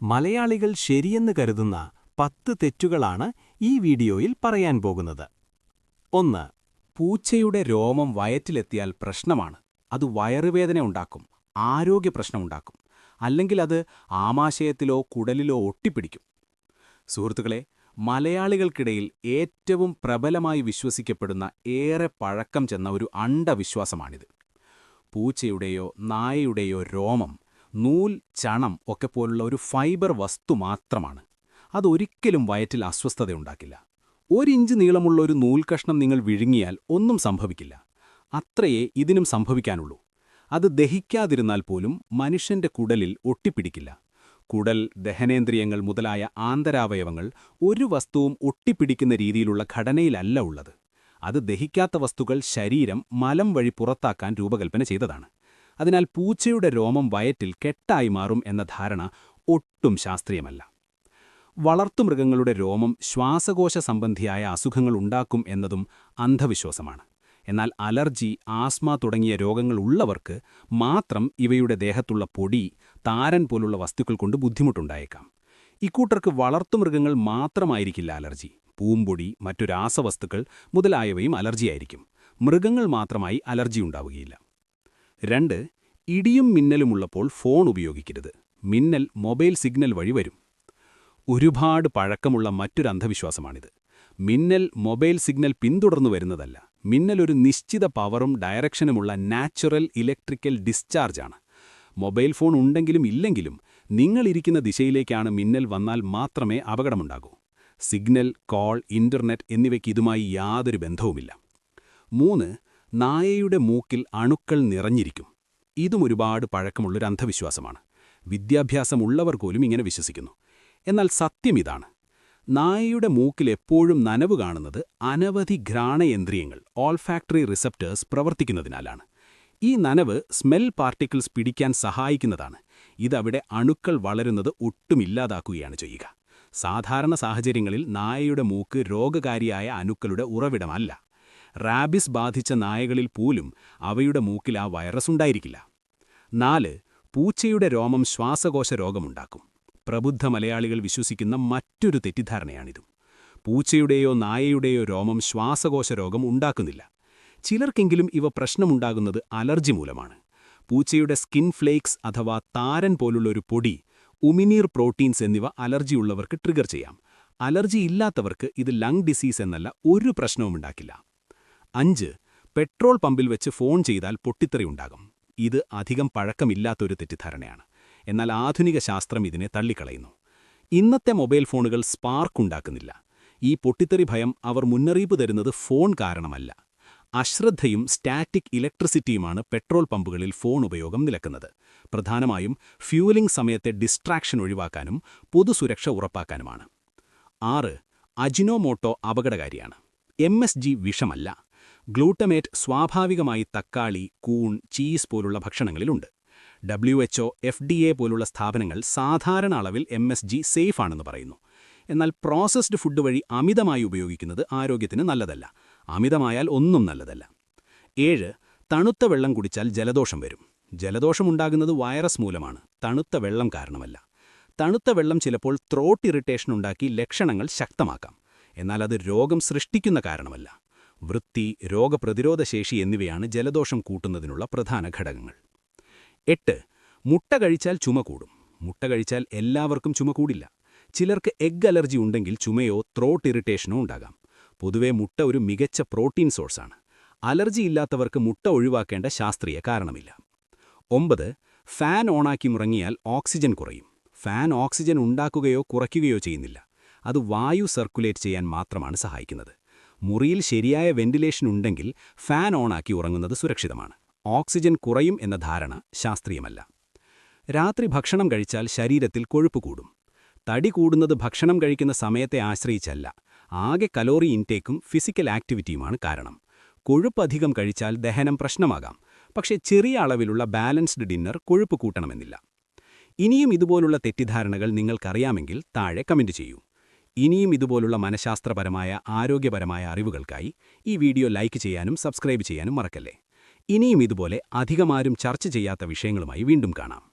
മലയാളികൾ ശരിയെന്ന് കരുതുന്ന 10 തെറ്റുകളാണ് ഈ വീഡിയോയിൽ പറയാൻ പോകുന്നത്. 1. പൂച്ചയുടെ രോമം വയറ്റിലെത്തിയാൽ പ്രശ്നമാണ്. അത് വയറുവേദന ഉണ്ടാക്കും, ആരോഗ്യ പ്രശ്നമുണ്ടാക്കും, അല്ലെങ്കിൽ അത് ആമാശയത്തിലോ കുടലിലോ ഒട്ടിപ്പിടിക്കും. സുഹൃത്തുക്കളെ, മലയാളികൾക്കിടയിൽ ഏറ്റവും പ്രബലമായി വിശ്വസിക്കപ്പെടുന്ന ഏറെ പഴക്കം ചെന്ന ഒരു അന്ധവിശ്വാസമാണിത്. പൂച്ചയുടെയോ നായയുടെയോ രോമം, നൂൽ, ചണം ഒക്കെ പോലുള്ള ഒരു ഫൈബർ വസ്തു മാത്രമാണ്. അതൊരിക്കലും വയറ്റിൽ അസ്വസ്ഥതയുണ്ടാക്കില്ല. 1 ഇഞ്ച് നീളമുള്ള ഒരു നൂൽക്കഷ്ണം നിങ്ങൾ വിഴുങ്ങിയാൽ ഒന്നും സംഭവിക്കില്ല. അത്രയേ ഇതിനും സംഭവിക്കാനുള്ളൂ. അത് ദഹിക്കാതിരുന്നാൽ പോലും മനുഷ്യന്റെ കുടലിൽ ഒട്ടിപ്പിടിക്കില്ല. കുടൽ, ദഹനേന്ദ്രിയങ്ങൾ മുതലായ ആന്തരാവയവങ്ങൾ ഒരു വസ്തുവും ഒട്ടിപ്പിടിക്കുന്ന രീതിയിലുള്ള ഘടനയിലല്ല ഉള്ളത്. അത് ദഹിക്കാത്ത വസ്തുക്കൾ ശരീരം മലം വഴി പുറത്താക്കാൻ രൂപകൽപ്പന ചെയ്തതാണ്. അതിനാൽ പൂച്ചയുടെ രോമം വയറ്റിൽ കെട്ടായി മാറും എന്ന ധാരണ ഒട്ടും ശാസ്ത്രീയമല്ല. വളർത്തുമൃഗങ്ങളുടെ രോമം ശ്വാസകോശ സംബന്ധിയായ അസുഖങ്ങൾ ഉണ്ടാക്കും എന്നതും അന്ധവിശ്വാസമാണ്. എന്നാൽ അലർജി, ആസ്മ തുടങ്ങിയ രോഗങ്ങൾ ഉള്ളവർക്ക് മാത്രം ഇവയുടെ ദേഹത്തുള്ള പൊടി, താരൻ പോലുള്ള വസ്തുക്കൾ കൊണ്ട് ബുദ്ധിമുട്ടുണ്ടായേക്കാം. ഇക്കൂട്ടർക്ക് വളർത്തുമൃഗങ്ങൾ മാത്രമായിരിക്കില്ല അലർജി. പൂമ്പൊടി, മറ്റു രാസവസ്തുക്കൾ മുതലായവയും അലർജിയായിരിക്കും. മൃഗങ്ങൾ മാത്രമായി അലർജി ഉണ്ടാവുകയില്ല. 2. ഇടിയും മിന്നലുമുള്ളപ്പോൾ ഫോൺ ഉപയോഗിക്കരുത്. മിന്നൽ മൊബൈൽ സിഗ്നൽ വഴി വരും. ഒരുപാട് പഴക്കമുള്ള മറ്റൊരു അന്ധവിശ്വാസമാണിത്. മിന്നൽ മൊബൈൽ സിഗ്നൽ പിന്തുടർന്നു വരുന്നതല്ല. മിന്നൽ ഒരു നിശ്ചിത പവറും ഡയറക്ഷനുമുള്ള നാച്ചുറൽ ഇലക്ട്രിക്കൽ ഡിസ്ചാർജാണ്. മൊബൈൽ ഫോൺ ഉണ്ടെങ്കിലും ഇല്ലെങ്കിലും നിങ്ങളിരിക്കുന്ന ദിശയിലേക്കാണ് മിന്നൽ വന്നാൽ മാത്രമേ അപകടമുണ്ടാകൂ. സിഗ്നൽ, കോൾ, ഇന്റർനെറ്റ് എന്നിവയ്ക്ക് ഇതുമായി യാതൊരു ബന്ധവുമില്ല. 3. നായയുടെ മൂക്കിൽ അണുക്കൾ നിറഞ്ഞിരിക്കും. ഇതും ഒരുപാട് പഴക്കമുള്ളൊരു അന്ധവിശ്വാസമാണ്. വിദ്യാഭ്യാസമുള്ളവർ പോലും ഇങ്ങനെ വിശ്വസിക്കുന്നു. എന്നാൽ സത്യം ഇതാണ്: നായയുടെ മൂക്കിൽ എപ്പോഴും നനവ് കാണുന്നത് അനവധി ഘ്രാണേന്ദ്രിയങ്ങൾ, ഓൾഫാക്ടറി റിസപ്റ്റേഴ്സ് പ്രവർത്തിക്കുന്നതിനാലാണ്. ഈ നനവ് സ്മെൽ പാർട്ടിക്കിൾസ് പിടിക്കാൻ സഹായിക്കുന്നതാണ്. ഇതവിടെ അണുക്കൾ വളരുന്നത് ഒട്ടുമില്ലാതാക്കുകയാണ് ചെയ്യുക. സാധാരണ സാഹചര്യങ്ങളിൽ നായയുടെ മൂക്ക് രോഗകാരിയായ അണുക്കളുടെ ഉറവിടമല്ല. റാബിസ് ബാധിച്ച നായകളിൽ പോലും അവയുടെ മൂക്കിൽ ആ വൈറസ് ഉണ്ടായിരിക്കില്ല. 4. പൂച്ചയുടെ രോമം ശ്വാസകോശ രോഗമുണ്ടാക്കും. പ്രബുദ്ധ മലയാളികൾ വിശ്വസിക്കുന്ന മറ്റൊരു തെറ്റിദ്ധാരണയാണിതും. പൂച്ചയുടെയോ നായയുടെയോ രോമം ശ്വാസകോശ രോഗം ഉണ്ടാക്കുന്നില്ല. ചിലർക്കെങ്കിലും ഇവ പ്രശ്നമുണ്ടാകുന്നത് അലർജി മൂലമാണ്. പൂച്ചയുടെ സ്കിൻ ഫ്ലേക്സ് അഥവാ താരൻ പോലുള്ളൊരു പൊടി, ഉമിനീർ പ്രോട്ടീൻസ് എന്നിവ അലർജിയുള്ളവർക്ക് ട്രിഗർ ചെയ്യാം. അലർജി ഇല്ലാത്തവർക്ക് ഇത് ലങ് ഡിസീസ് എന്നല്ല ഒരു പ്രശ്നവുമുണ്ടാക്കില്ല. 5. പെട്രോൾ പമ്പിൽ വെച്ച് ഫോൺ ചെയ്താൽ പൊട്ടിത്തെറിയുണ്ടാകും. ഇത് അധികം പഴക്കമില്ലാത്തൊരു തെറ്റിദ്ധാരണയാണ്. എന്നാൽ ആധുനിക ശാസ്ത്രം ഇതിനെ തള്ളിക്കളയുന്നു. ഇന്നത്തെ മൊബൈൽ ഫോണുകൾ സ്പാർക്ക് ഉണ്ടാക്കുന്നില്ല. ഈ പൊട്ടിത്തെറി ഭയം അവർ മുന്നറിയിപ്പ് തരുന്നത് ഫോൺ കാരണമല്ല. അശ്രദ്ധയും സ്റ്റാറ്റിക് ഇലക്ട്രിസിറ്റിയുമാണ് പെട്രോൾ പമ്പുകളിൽ ഫോൺ ഉപയോഗം നിലക്കുന്നത്. പ്രധാനമായും ഫ്യൂവലിംഗ് സമയത്തെ ഡിസ്ട്രാക്ഷൻ ഒഴിവാക്കാനും പൊതുസുരക്ഷ ഉറപ്പാക്കാനുമാണ്. 6. അജിനോമോട്ടോ അപകടകാരിയാണ്. MSG വിഷമല്ല. ഗ്ലൂട്ടമേറ്റ് സ്വാഭാവികമായി തക്കാളി, കൂൺ, ചീസ് പോലുള്ള ഭക്ഷണങ്ങളിലുണ്ട്. WHO, FDA പോലുള്ള സ്ഥാപനങ്ങൾ സാധാരണ അളവിൽ MSG സേഫ് ആണെന്ന് പറയുന്നു. എന്നാൽ പ്രോസസ്ഡ് ഫുഡ് വഴി അമിതമായി ഉപയോഗിക്കുന്നത് ആരോഗ്യത്തിന് നല്ലതല്ല. അമിതമായാൽ ഒന്നും നല്ലതല്ല. 7. തണുത്ത വെള്ളം കുടിച്ചാൽ ജലദോഷം വരും. ജലദോഷമുണ്ടാകുന്നത് വൈറസ് മൂലമാണ്, തണുത്ത വെള്ളം കാരണമല്ല. തണുത്ത വെള്ളം ചിലപ്പോൾ ത്രോട്ട് ഇറിറ്റേഷൻ ഉണ്ടാക്കി ലക്ഷണങ്ങൾ ശക്തമാക്കാം. എന്നാൽ അത് രോഗം സൃഷ്ടിക്കുന്ന കാരണമല്ല. വൃത്തി, രോഗപ്രതിരോധ ശേഷി എന്നിവയാണ് ജലദോഷം കൂട്ടുന്നതിനുള്ള പ്രധാന ഘടകങ്ങൾ. 8. മുട്ട കഴിച്ചാൽ ചുമ കൂടും. മുട്ട കഴിച്ചാൽ എല്ലാവർക്കും ചുമ കൂടില്ല. ചിലർക്ക് എഗ് അലർജി ഉണ്ടെങ്കിൽ ചുമയോ ത്രോട്ട് ഇറിറ്റേഷനോ ഉണ്ടാകാം. പൊതുവെ മുട്ട ഒരു മികച്ച പ്രോട്ടീൻ സോഴ്സാണ്. അലർജി ഇല്ലാത്തവർക്ക് മുട്ട ഒഴിവാക്കേണ്ട ശാസ്ത്രീയ കാരണമില്ല. 9. ഫാൻ ഓണാക്കി മുറങ്ങിയാൽ ഓക്സിജൻ കുറയും. ഫാൻ ഓക്സിജൻ ഉണ്ടാക്കുകയോ കുറയ്ക്കുകയോ ചെയ്യുന്നില്ല. അത് വായു സർക്കുലേറ്റ് ചെയ്യാൻ മാത്രമാണ് സഹായിക്കുന്നത്. മുറിയിൽ ശരിയായ വെന്റിലേഷൻ ഉണ്ടെങ്കിൽ ഫാൻ ഓണാക്കി ഉറങ്ങുന്നത് സുരക്ഷിതമാണ്. ഓക്സിജൻ കുറയും എന്ന ധാരണ ശാസ്ത്രീയമല്ല. രാത്രി ഭക്ഷണം കഴിച്ചാൽ ശരീരത്തിൽ കൊഴുപ്പ് കൂടും. തടി കൂടുന്നത് ഭക്ഷണം കഴിക്കുന്ന സമയത്തെ ആശ്രയിച്ചല്ല. ആകെ കലോറി ഇൻടേക്കും ഫിസിക്കൽ ആക്ടിവിറ്റിയുമാണ് കാരണം. കൊഴുപ്പ് അധികം കഴിച്ചാൽ ദഹനം പ്രശ്നമാകാം. പക്ഷേ ചെറിയ അളവിലുള്ള ബാലൻസ്ഡ് ഡിന്നർ കൊഴുപ്പ് കൂട്ടണമെന്നില്ല. ഇനിയും ഇതുപോലുള്ള തെറ്റിദ്ധാരണകൾ നിങ്ങൾക്കറിയാമെങ്കിൽ താഴെ കമന്റ് ചെയ്യൂ. ഇനിയും ഇതുപോലുള്ള മനഃശാസ്ത്രപരമായ, ആരോഗ്യപരമായ അറിവുകൾക്കായി ഈ വീഡിയോ ലൈക്ക് ചെയ്യാനും സബ്സ്ക്രൈബ് ചെയ്യാനും മറക്കല്ലേ. ഇനിയും ഇതുപോലെ അധികമാരും ചർച്ച ചെയ്യാത്ത വിഷയങ്ങളുമായി വീണ്ടും കാണാം.